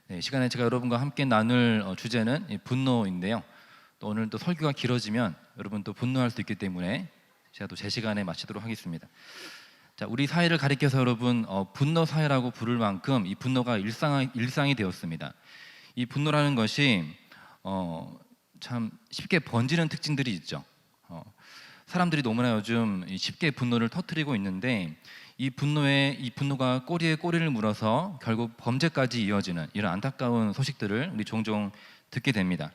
네, 이 시간에 제가 여러분과 함께 나눌 주제는 이 분노인데요. 또 오늘 또 설교가 길어지면 여러분 또 분노할 수 있기 때문에 제가 또 제 시간에 마치도록 하겠습니다. 자, 우리 사회를 가리켜서 여러분 분노 사회라고 부를 만큼 이 분노가 일상이 되었습니다. 이 분노라는 것이 참 쉽게 번지는 특징들이 있죠. 사람들이 너무나 요즘 쉽게 분노를 터뜨리고 있는데 이 분노가 꼬리에 꼬리를 물어서 결국 범죄까지 이어지는 이런 안타까운 소식들을 우리 종종 듣게 됩니다.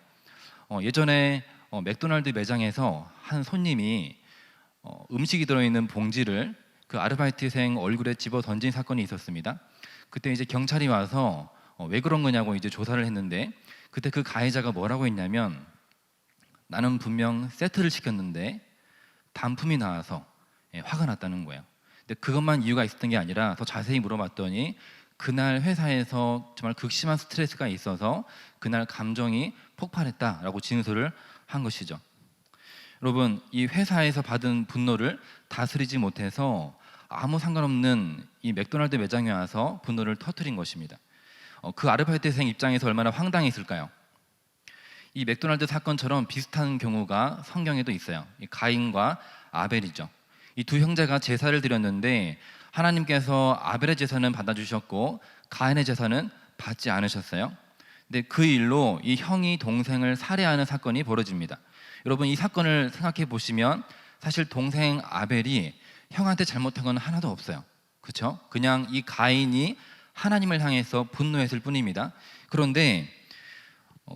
예전에 맥도날드 매장에서 한 손님이 음식이 들어있는 봉지를 그 아르바이트생 얼굴에 집어 던진 사건이 있었습니다. 그때 이제 경찰이 와서 왜 그런 거냐고 이제 조사를 했는데, 그때 그 가해자가 뭐라고 했냐면, 나는 분명 세트를 시켰는데 단품이 나와서 화가 났다는 거예요. 근데 그것만 이유가 있었던 게 아니라 더 자세히 물어봤더니 그날 회사에서 정말 극심한 스트레스가 있어서 그날 감정이 폭발했다라고 진술을 한 것이죠. 여러분, 이 회사에서 받은 분노를 다스리지 못해서 아무 상관없는 이 맥도날드 매장에 와서 분노를 터뜨린 것입니다. 그 아르바이트생 입장에서 얼마나 황당했을까요? 이 맥도날드 사건처럼 비슷한 경우가 성경에도 있어요. 이 가인과 아벨이죠. 이 두 형제가 제사를 드렸는데 하나님께서 아벨의 제사는 받아주셨고 가인의 제사는 받지 않으셨어요. 근데 그 일로 이 형이 동생을 살해하는 사건이 벌어집니다. 여러분, 이 사건을 생각해 보시면 사실 동생 아벨이 형한테 잘못한 건 하나도 없어요. 그렇죠? 그냥 이 가인이 하나님을 향해서 분노했을 뿐입니다. 그런데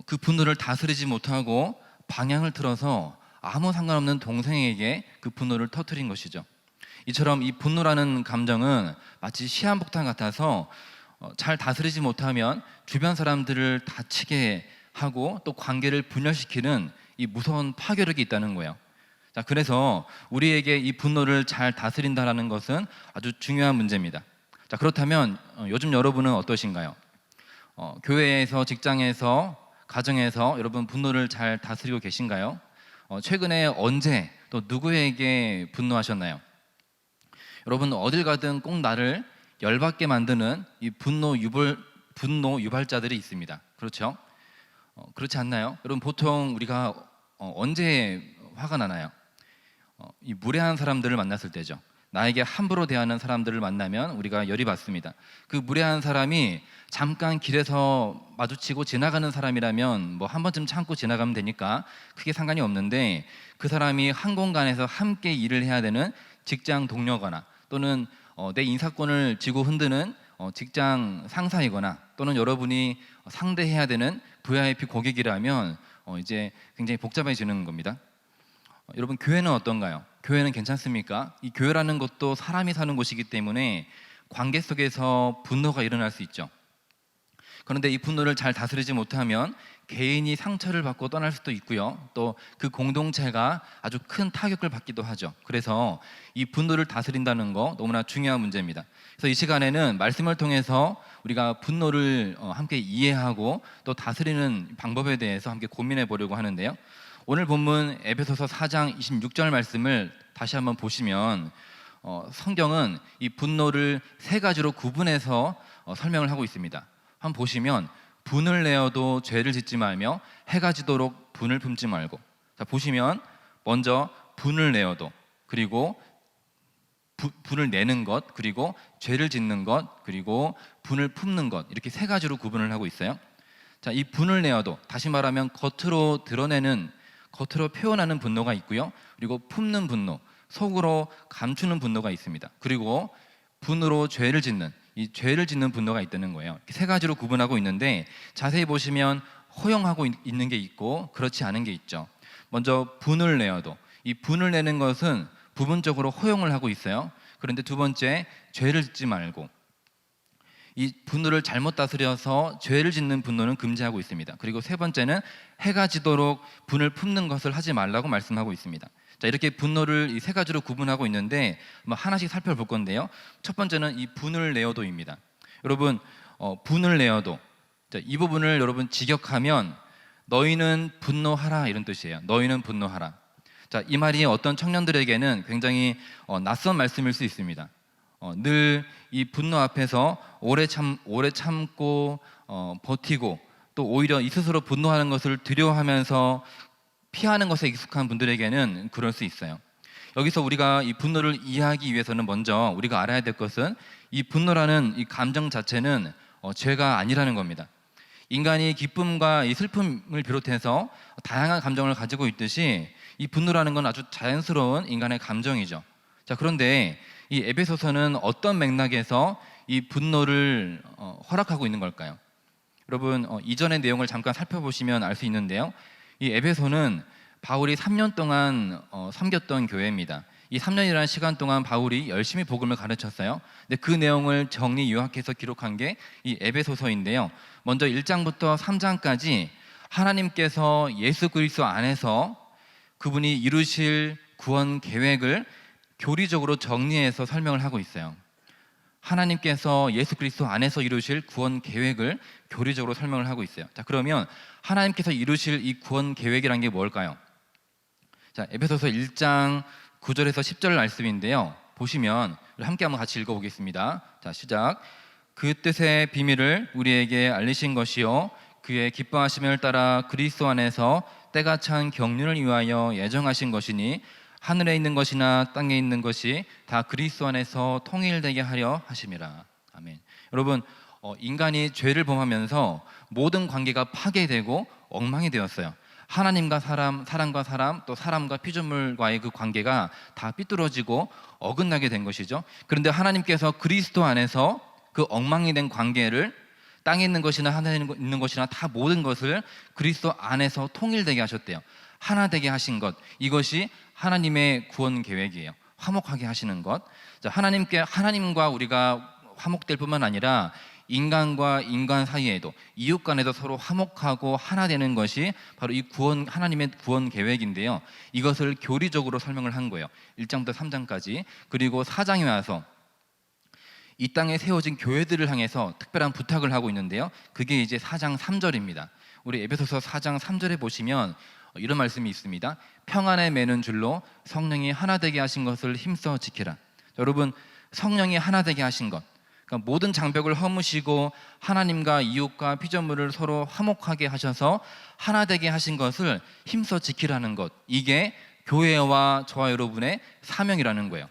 그 분노를 다스리지 못하고 방향을 틀어서 아무 상관없는 동생에게 그 분노를 터뜨린 것이죠. 이처럼 이 분노라는 감정은 마치 시한폭탄 같아서 잘 다스리지 못하면 주변 사람들을 다치게 하고 또 관계를 분열시키는 이 무서운 파괴력이 있다는 거예요. 자, 그래서 우리에게 이 분노를 잘 다스린다는 것은 아주 중요한 문제입니다. 자, 그렇다면 요즘 여러분은 어떠신가요? 교회에서, 직장에서, 가정에서 여러분 분노를 잘 다스리고 계신가요? 최근에 언제 또 누구에게 분노하셨나요? 여러분, 어딜 가든 꼭 나를 열받게 만드는 이 분노 유발자들이 있습니다. 그렇죠? 그렇지 않나요? 여러분, 보통 우리가 언제 화가 나나요? 이 무례한 사람들을 만났을 때죠. 나에게 함부로 대하는 사람들을 만나면 우리가 열이 받습니다. 그 무례한 사람이 잠깐 길에서 마주치고 지나가는 사람이라면 뭐 한 번쯤 참고 지나가면 되니까 크게 상관이 없는데, 그 사람이 한 공간에서 함께 일을 해야 되는 직장 동료거나 또는 내 인사권을 쥐고 흔드는 직장 상사이거나 또는 여러분이 상대해야 되는 VIP 고객이라면 이제 굉장히 복잡해지는 겁니다. 여러분, 교회는 어떤가요? 교회는 괜찮습니까? 이 교회라는 것도 사람이 사는 곳이기 때문에 관계 속에서 분노가 일어날 수 있죠. 그런데 이 분노를 잘 다스리지 못하면 개인이 상처를 받고 떠날 수도 있고요. 또 그 공동체가 아주 큰 타격을 받기도 하죠. 그래서 이 분노를 다스린다는 거 너무나 중요한 문제입니다. 그래서 이 시간에는 말씀을 통해서 우리가 분노를 함께 이해하고 또 다스리는 방법에 대해서 함께 고민해 보려고 하는데요. 오늘 본문 에베소서 4장 26절 말씀을 다시 한번 보시면 성경은 이 분노를 세 가지로 구분해서 설명을 하고 있습니다. 한번 보시면 분을 내어도 죄를 짓지 말며 해가 지도록 분을 품지 말고. 자, 보시면 먼저 분을 내어도, 그리고 분을 내는 것, 그리고 죄를 짓는 것, 그리고 분을 품는 것, 이렇게 세 가지로 구분을 하고 있어요. 자, 이 분을 내어도, 다시 말하면 겉으로 표현하는 분노가 있고요. 그리고 품는 분노, 속으로 감추는 분노가 있습니다. 그리고 분으로 죄를 짓는, 이 죄를 짓는 분노가 있다는 거예요. 이렇게 세 가지로 구분하고 있는데, 자세히 보시면 허용하고 있는 게 있고 그렇지 않은 게 있죠. 먼저 분을 내어도, 이 분을 내는 것은 부분적으로 허용을 하고 있어요. 그런데 두 번째, 죄를 짓지 말고, 이 분노를 잘못 다스려서 죄를 짓는 분노는 금지하고 있습니다. 그리고 세 번째는 해가 지도록 분을 품는 것을 하지 말라고 말씀하고 있습니다. 자, 이렇게 분노를 이 세 가지로 구분하고 있는데 하나씩 살펴볼 건데요. 첫 번째는 이 분을 내어도입니다. 여러분, 분을 내어도, 자, 이 부분을 여러분 직역하면 너희는 분노하라, 이런 뜻이에요. 너희는 분노하라. 자, 이 말이 어떤 청년들에게는 굉장히 낯선 말씀일 수 있습니다. 늘 이 분노 앞에서 오래 참고 버티고 또 오히려 이 스스로 분노하는 것을 두려워하면서 피하는 것에 익숙한 분들에게는 그럴 수 있어요. 여기서 우리가 이 분노를 이해하기 위해서는 먼저 우리가 알아야 될 것은 이 분노라는 이 감정 자체는 죄가 아니라는 겁니다. 인간이 기쁨과 이 슬픔을 비롯해서 다양한 감정을 가지고 있듯이 이 분노라는 건 아주 자연스러운 인간의 감정이죠. 자, 그런데 이 에베소서는 어떤 맥락에서 이 분노를 허락하고 있는 걸까요? 여러분, 이전의 내용을 잠깐 살펴보시면 알 수 있는데요. 이 에베소는 바울이 3년 동안 섬겼던 교회입니다. 이 3년이라는 시간 동안 바울이 열심히 복음을 가르쳤어요. 근데 그 내용을 정리 요약해서 기록한 게 이 에베소서인데요. 먼저 1장부터 3장까지 하나님께서 예수 그리스도 안에서 그분이 이루실 구원 계획을 교리적으로 정리해서 설명을 하고 있어요. 하나님께서 예수 그리스도 안에서 이루실 구원 계획을 교리적으로 설명을 하고 있어요. 자, 그러면 하나님께서 이루실 이 구원 계획이란 게 뭘까요? 자, 에베소서 1장 9절에서 10절 말씀인데요. 보시면 함께 한번 같이 읽어보겠습니다. 자, 시작. 그 뜻의 비밀을 우리에게 알리신 것이요 그의 기뻐하심을 따라 그리스도 안에서 때가 찬 경륜을 위하여 예정하신 것이니 하늘에 있는 것이나 땅에 있는 것이 다 그리스도 안에서 통일되게 하려 하심이라. 아멘. 여러분, 인간이 죄를 범하면서 모든 관계가 파괴되고 엉망이 되었어요. 하나님과 사람, 사람과 사람, 또 사람과 피조물과의 그 관계가 다 삐뚤어지고 어긋나게 된 것이죠. 그런데 하나님께서 그리스도 안에서 그 엉망이 된 관계를 땅에 있는 것이나 하늘에 있는 것이나 다 모든 것을 그리스도 안에서 통일되게 하셨대요. 하나 되게 하신 것, 이것이 하나님의 구원 계획이에요. 화목하게 하시는 것. 자, 하나님과 우리가 화목될 뿐만 아니라 인간과 인간 사이에도 이웃 간에도 서로 화목하고 하나 되는 것이 바로 이 하나님의 구원 계획인데요. 이것을 교리적으로 설명을 한 거예요. 1장부터 3장까지. 그리고 4장에 와서 이 땅에 세워진 교회들을 향해서 특별한 부탁을 하고 있는데요. 그게 이제 4장 3절입니다. 우리 에베소서 4장 3절에 보시면 이런 말씀이 있습니다. 평안에 매는 줄로 성령이 하나 되게 하신 것을 힘써 지키라. 여러분, 성령이 하나 되게 하신 것, 그러니까 모든 장벽을 허무시고 하나님과 이웃과 피조물을 서로 화목하게 하셔서 하나 되게 하신 것을 힘써 지키라는 것, 이게 교회와 저와 여러분의 사명이라는 거예요.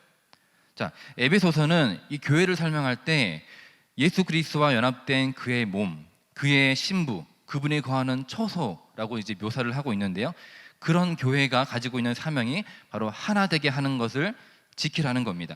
자, 에베소서는 이 교회를 설명할 때 예수 그리스도와 연합된 그의 몸, 그의 신부, 그분이 거하는 처소라고 이제 묘사를 하고 있는데요. 그런 교회가 가지고 있는 사명이 바로 하나 되게 하는 것을 지키라는 겁니다.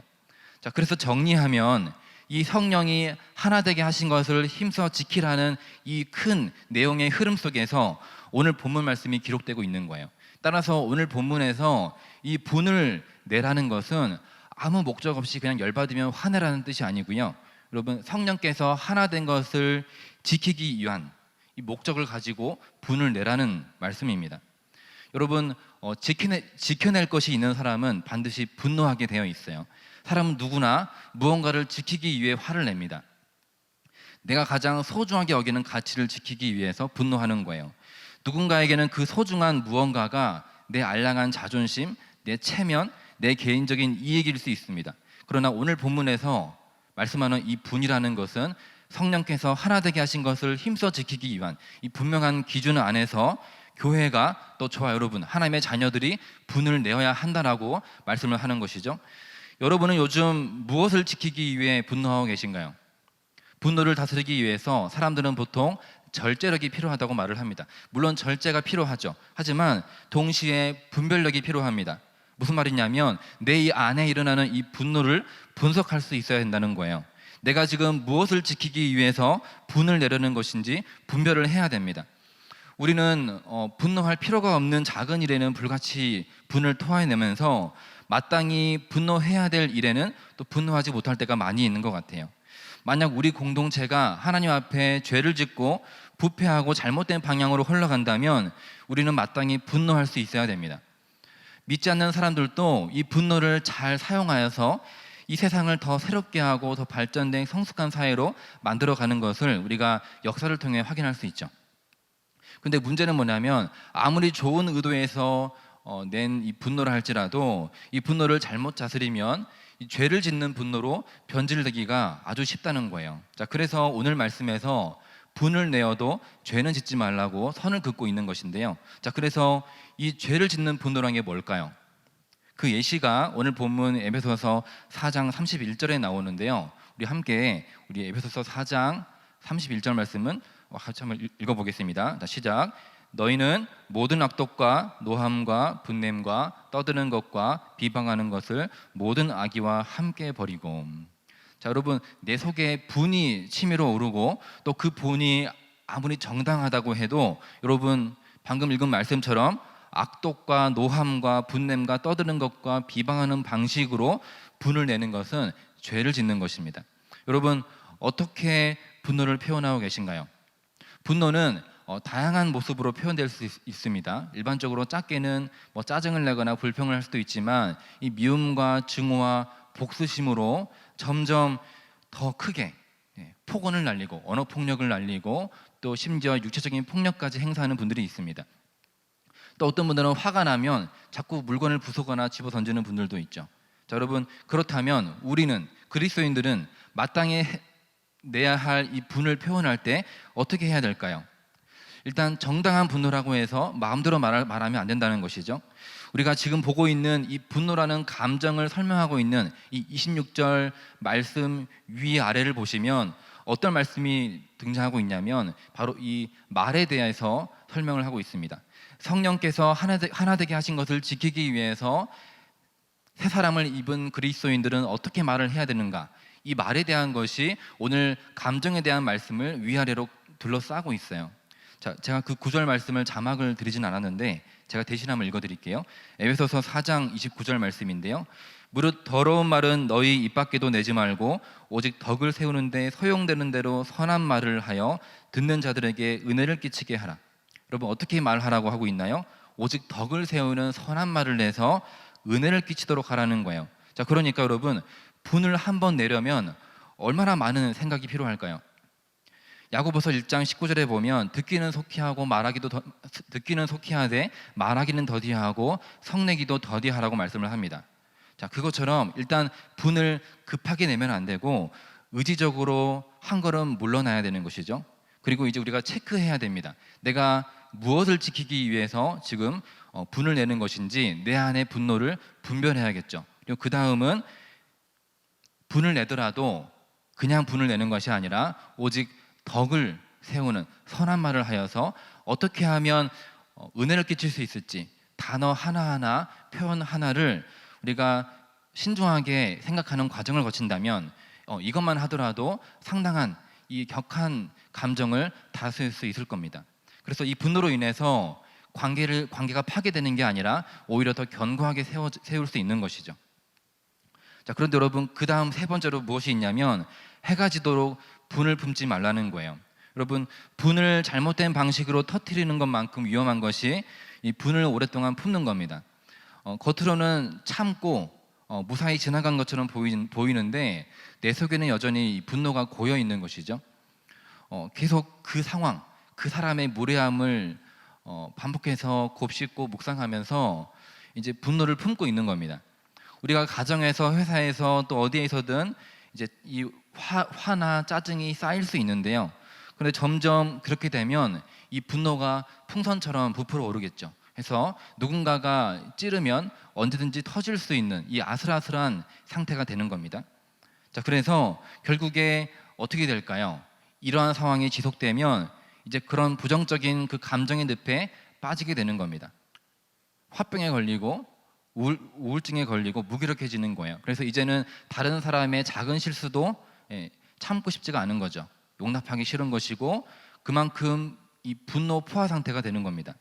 자, 그래서 정리하면 이 성령이 하나 되게 하신 것을 힘써 지키라는 이 큰 내용의 흐름 속에서 오늘 본문 말씀이 기록되고 있는 거예요. 따라서 오늘 본문에서 이 분을 내라는 것은 아무 목적 없이 그냥 열받으면 화내라는 뜻이 아니고요. 여러분, 성령께서 하나 된 것을 지키기 위한 이 목적을 가지고 분을 내라는 말씀입니다. 여러분, 지켜낼 것이 있는 사람은 반드시 분노하게 되어 있어요. 사람은 누구나 무언가를 지키기 위해 화를 냅니다. 내가 가장 소중하게 여기는 가치를 지키기 위해서 분노하는 거예요. 누군가에게는 그 소중한 무언가가 내 알량한 자존심, 내 체면, 내 개인적인 이익일 수 있습니다. 그러나 오늘 본문에서 말씀하는 이 분이라는 것은 성령께서 하나 되게 하신 것을 힘써 지키기 위한 이 분명한 기준 안에서 교회가 또 저와 여러분, 하나님의 자녀들이 분을 내어야 한다라고 말씀을 하는 것이죠. 여러분은 요즘 무엇을 지키기 위해 분노하고 계신가요? 분노를 다스리기 위해서 사람들은 보통 절제력이 필요하다고 말을 합니다. 물론 절제가 필요하죠. 하지만 동시에 분별력이 필요합니다. 무슨 말이냐면 내 이 안에 일어나는 이 분노를 분석할 수 있어야 된다는 거예요. 내가 지금 무엇을 지키기 위해서 분을 내려는 것인지 분별을 해야 됩니다. 우리는 분노할 필요가 없는 작은 일에는 불같이 분을 토해내면서 마땅히 분노해야 될 일에는 또 분노하지 못할 때가 많이 있는 것 같아요. 만약 우리 공동체가 하나님 앞에 죄를 짓고 부패하고 잘못된 방향으로 흘러간다면 우리는 마땅히 분노할 수 있어야 됩니다. 믿지 않는 사람들도 이 분노를 잘 사용하여서 이 세상을 더 새롭게 하고 더 발전된 성숙한 사회로 만들어가는 것을 우리가 역사를 통해 확인할 수 있죠. 근데 문제는 뭐냐면 아무리 좋은 의도에서 낸 이 분노를 할지라도 이 분노를 잘못 다스리면 이 죄를 짓는 분노로 변질되기가 아주 쉽다는 거예요. 자, 그래서 오늘 말씀에서 분을 내어도 죄는 짓지 말라고 선을 긋고 있는 것인데요. 자, 그래서 이 죄를 짓는 분노란 게 뭘까요? 그 예시가 오늘 본문 에베소서 4장 31절에 나오는데요. 우리 함께 우리 에베소서 4장 31절 말씀은 같이 한번 읽어보겠습니다. 자, 시작. 너희는 모든 악독과 노함과 분냄과 떠드는 것과 비방하는 것을 모든 악의와 함께 버리고. 자, 여러분, 내 속에 분이 치밀어 오르고 또 그 분이 아무리 정당하다고 해도 여러분 방금 읽은 말씀처럼 악독과 노함과 분냄과 떠드는 것과 비방하는 방식으로 분을 내는 것은 죄를 짓는 것입니다. 여러분, 어떻게 분노를 표현하고 계신가요? 분노는 다양한 모습으로 표현될 수 있습니다. 일반적으로 작게는 짜증을 내거나 불평을 할 수도 있지만 이 미움과 증오와 복수심으로 점점 더 크게 폭언을 날리고 언어 폭력을 날리고 또 심지어 육체적인 폭력까지 행사하는 분들이 있습니다. 또 어떤 분들은 화가 나면 자꾸 물건을 부수거나 집어 던지는 분들도 있죠. 자, 여러분, 그렇다면 우리는 그리스도인들은 마땅히 내야 할 이 분을 표현할 때 어떻게 해야 될까요? 일단 정당한 분노라고 해서 마음대로 말하면 안 된다는 것이죠. 우리가 지금 보고 있는 이 분노라는 감정을 설명하고 있는 이 26절 말씀 위아래를 보시면 어떤 말씀이 등장하고 있냐면 바로 이 말에 대해서 설명을 하고 있습니다. 성령께서 하나 되게 하신 것을 지키기 위해서 새 사람을 입은 그리스도인들은 어떻게 말을 해야 되는가, 이 말에 대한 것이 오늘 감정에 대한 말씀을 위아래로 둘러싸고 있어요. 자, 제가 그 9절 말씀을 자막을 드리진 않았는데 제가 대신 한번 읽어드릴게요. 에베소서 4장 29절 말씀인데요. 무릇 더러운 말은 너희 입 밖에도 내지 말고 오직 덕을 세우는데 소용되는 대로 선한 말을 하여 듣는 자들에게 은혜를 끼치게 하라. 여러분, 어떻게 말하라고 하고 있나요? 오직 덕을 세우는 선한 말을 내서 은혜를 끼치도록 하라는 거예요. 자, 그러니까 여러분, 분을 한번 내려면 얼마나 많은 생각이 필요할까요? 야고보서 1장 19절에 보면 듣기는 속히 하고 듣기는 속히 하되 말하기는 더디하고 성내기도 더디하라고 말씀을 합니다. 자, 그것처럼 일단 분을 급하게 내면 안 되고 의지적으로 한 걸음 물러나야 되는 것이죠. 그리고 이제 우리가 체크해야 됩니다. 내가 무엇을 지키기 위해서 지금 분을 내는 것인지 내 안의 분노를 분별해야겠죠. 그리고 그 다음은 분을 내더라도 그냥 분을 내는 것이 아니라 오직 덕을 세우는 선한 말을 하여서 어떻게 하면 은혜를 끼칠 수 있을지 단어 하나하나 표현 하나를 우리가 신중하게 생각하는 과정을 거친다면 이것만 하더라도 상당한 이 격한 감정을 다스릴 수 있을 겁니다. 그래서 이 분노로 인해서 관계가 파괴되는 게 아니라 오히려 더 견고하게 세울 수 있는 것이죠. 자, 그런데 여러분, 그 다음 세 번째로 무엇이 있냐면 해가 지도록 분을 품지 말라는 거예요. 여러분, 분을 잘못된 방식으로 터뜨리는 것만큼 위험한 것이 이 분을 오랫동안 품는 겁니다. 겉으로는 참고 무사히 지나간 것처럼 보이는데 내 속에는 여전히 이 분노가 고여 있는 것이죠. 계속 그 상황, 그 사람의 무례함을 반복해서 곱씹고 묵상하면서 이제 분노를 품고 있는 겁니다. 우리가 가정에서, 회사에서 또 어디에서든 이제 이 화나 짜증이 쌓일 수 있는데요. 그런데 점점 그렇게 되면 이 분노가 풍선처럼 부풀어 오르겠죠. 그래서 누군가가 찌르면 언제든지 터질 수 있는 이 아슬아슬한 상태가 되는 겁니다. 자, 그래서 결국에 어떻게 될까요? 이러한 상황이 지속되면 이제 그런 부정적인 그 감정의 늪에 빠지게 되는 겁니다. 화병에 걸리고 우울증에 걸리고 무기력해지는 거예요. 그래서 이제는 다른 사람의 작은 실수도 참고 싶지가 않은 거죠. 용납하기 싫은 것이고 그만큼 이 분노 포화 상태가 되는 겁니다.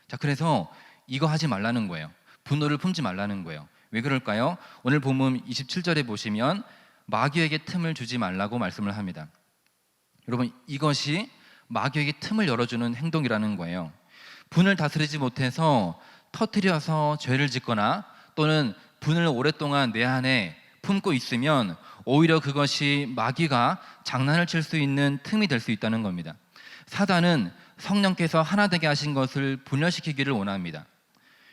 자, 그래서 이거 하지 말라는 거예요. 분노를 품지 말라는 거예요. 왜 그럴까요? 오늘 본문 27절에 보시면 마귀에게 틈을 주지 말라고 말씀을 합니다. 여러분, 이것이 마귀에게 틈을 열어주는 행동이라는 거예요. 분을 다스리지 못해서 터뜨려서 죄를 짓거나 또는 분을 오랫동안 내 안에 품고 있으면 오히려 그것이 마귀가 장난을 칠 수 있는 틈이 될 수 있다는 겁니다. 사단은 성령께서 하나 되게 하신 것을 분열시키기를 원합니다.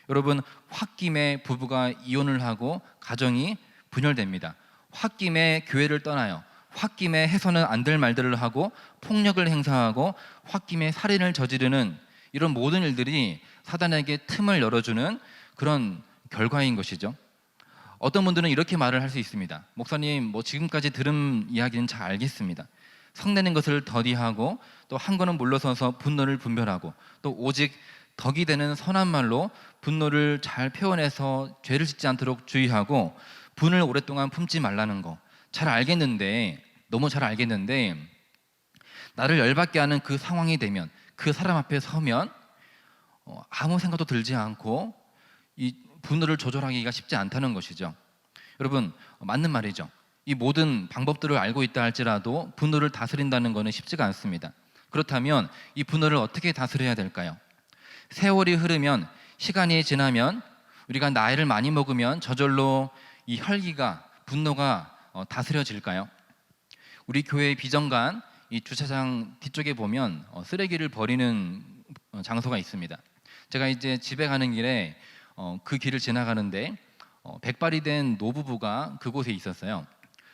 여러분, 홧김에 부부가 이혼을 하고 가정이 분열됩니다. 홧김에 교회를 떠나요. 홧김에 해서는 안 될 말들을 하고 폭력을 행사하고 홧김에 살인을 저지르는 이런 모든 일들이 사단에게 틈을 열어주는 그런 결과인 것이죠. 어떤 분들은 이렇게 말을 할 수 있습니다. 목사님, 뭐 지금까지 들은 이야기는 잘 알겠습니다. 성내는 것을 더디하고 또 한 걸음 물러서서 분노를 분별하고 또 오직 덕이 되는 선한 말로 분노를 잘 표현해서 죄를 짓지 않도록 주의하고 분을 오랫동안 품지 말라는 거 잘 알겠는데, 너무 잘 알겠는데 나를 열받게 하는 그 상황이 되면, 그 사람 앞에 서면 아무 생각도 들지 않고 이 분노를 조절하기가 쉽지 않다는 것이죠. 여러분, 맞는 말이죠. 이 모든 방법들을 알고 있다 할지라도 분노를 다스린다는 것은 쉽지가 않습니다. 그렇다면 이 분노를 어떻게 다스려야 될까요? 세월이 흐르면, 시간이 지나면, 우리가 나이를 많이 먹으면 저절로 이 혈기가, 분노가 다스려질까요? 우리 교회 비정관 이 주차장 뒤쪽에 보면 쓰레기를 버리는 장소가 있습니다. 제가 이제 집에 가는 길에 그 길을 지나가는데 백발이 된 노부부가 그곳에 있었어요.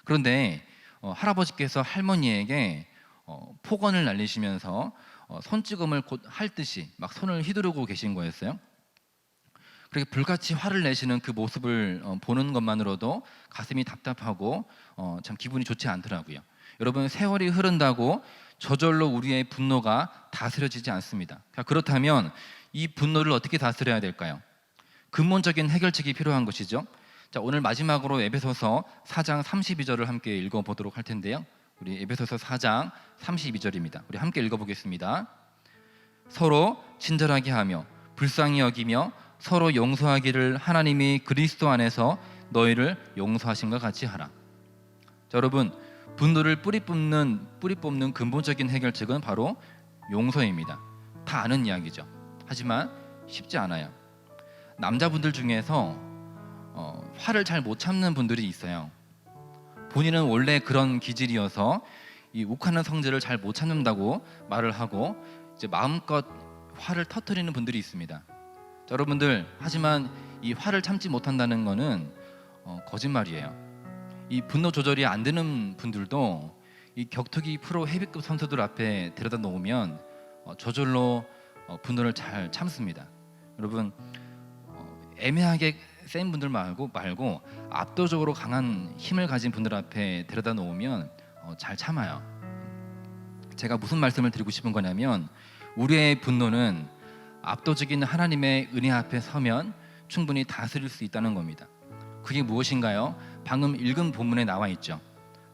그런데 할아버지께서 할머니에게 폭언을 날리시면서 손찌검을 곧 할 듯이 막 손을 휘두르고 계신 거였어요. 그렇게 불같이 화를 내시는 그 모습을 보는 것만으로도 가슴이 답답하고 참 기분이 좋지 않더라고요. 여러분, 세월이 흐른다고 저절로 우리의 분노가 다스려지지 않습니다. 그렇다면 이 분노를 어떻게 다스려야 될까요? 근본적인 해결책이 필요한 것이죠. 자, 오늘 마지막으로 에베소서 4장 32절을 함께 읽어보도록 할 텐데요. 우리 에베소서 4장 32절입니다. 우리 함께 읽어보겠습니다. 서로 친절하게 하며 불쌍히 여기며 서로 용서하기를 하나님이 그리스도 안에서 너희를 용서하신 것 같이 하라. 자, 여러분, 분노를 뿌리 뽑는 근본적인 해결책은 바로 용서입니다. 다 아는 이야기죠. 하지만 쉽지 않아요. 남자분들 중에서 화를 잘 못 참는 분들이 있어요. 본인은 원래 그런 기질이어서 이 욱하는 성질을 잘 못 참는다고 말을 하고 이제 마음껏 화를 터뜨리는 분들이 있습니다. 자, 여러분들, 하지만 이 화를 참지 못한다는 것은 거짓말이에요. 이 분노 조절이 안 되는 분들도 이 격투기 프로 헤비급 선수들 앞에 데려다 놓으면 저절로 분노를 잘 참습니다. 여러분, 애매하게 센 분들 말고 압도적으로 강한 힘을 가진 분들 앞에 데려다 놓으면 잘 참아요. 제가 무슨 말씀을 드리고 싶은 거냐면, 우리의 분노는 압도적인 하나님의 은혜 앞에 서면 충분히 다스릴 수 있다는 겁니다. 그게 무엇인가요? 방금 읽은 본문에 나와 있죠.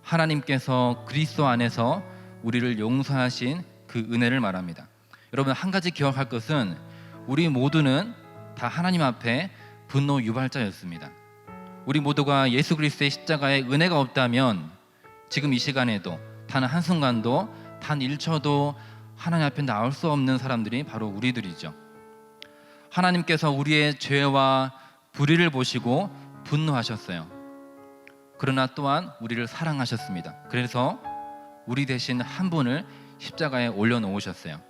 하나님께서 그리스도 안에서 우리를 용서하신 그 은혜를 말합니다. 여러분, 한 가지 기억할 것은 우리 모두는 다 하나님 앞에 분노 유발자였습니다. 우리 모두가 예수 그리스도의 십자가에 은혜가 없다면 지금 이 시간에도 단 한순간도, 단 1초도 하나님 앞에 나올 수 없는 사람들이 바로 우리들이죠. 하나님께서 우리의 죄와 불의를 보시고 분노하셨어요. 그러나 또한 우리를 사랑하셨습니다. 그래서 우리 대신 한 분을 십자가에 올려놓으셨어요.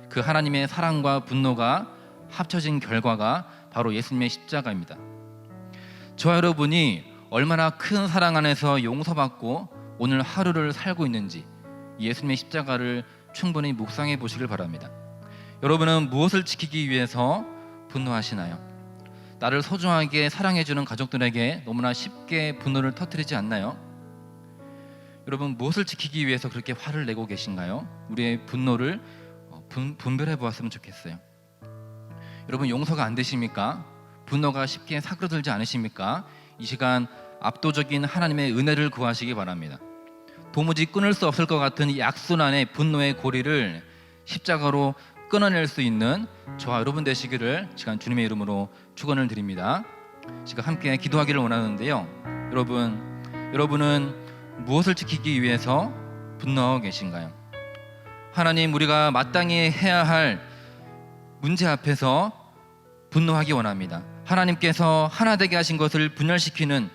그 하나님의 사랑과 분노가 합쳐진 결과가 바로 예수님의 십자가입니다. 저와 여러분이 얼마나 큰 사랑 안에서 용서받고 오늘 하루를 살고 있는지 예수님의 십자가를 충분히 묵상해 보시길 바랍니다. 여러분은 무엇을 지키기 위해서 분노하시나요? 나를 소중하게 사랑해주는 가족들에게 너무나 쉽게 분노를 터뜨리지 않나요? 여러분, 무엇을 지키기 위해서 그렇게 화를 내고 계신가요? 우리의 분노를 분별해 보았으면 좋겠어요. 여러분, 용서가 안 되십니까? 분노가 쉽게 사그러들지 않으십니까? 이 시간 압도적인 하나님의 은혜를 구하시기 바랍니다. 도무지 끊을 수 없을 것 같은 이 악순환의 분노의 고리를 십자가로 끊어낼 수 있는 저와 여러분 되시기를 시간 주님의 이름으로 축원을 드립니다. 지금 함께 기도하기를 원하는데요. 여러분은 무엇을 지키기 위해서 분노하고 계신가요? 하나님, 우리가 마땅히 해야 할 문제 앞에서 분노하기 원합니다. 하나님께서 하나 되게 하신 것을 분열시키는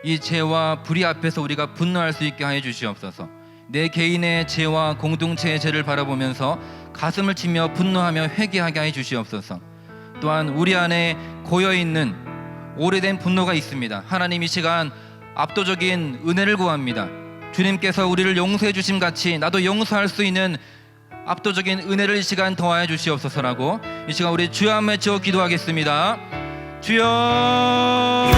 이 죄와 불의 앞에서 우리가 분노할 수 있게 하여 주시옵소서. 내 개인의 죄와 공동체의 죄를 바라보면서 가슴을 치며 분노하며 회개하게 하여 주시옵소서. 또한 우리 안에 고여있는 오래된 분노가 있습니다. 하나님, 이 시간 압도적인 은혜를 구합니다. 주님께서 우리를 용서해 주심 같이 나도 용서할 수 있는 압도적인 은혜를 이 시간 더하여 주시옵소서라고 이 시간 우리 주여 한번 외쳐 기도하겠습니다. 주여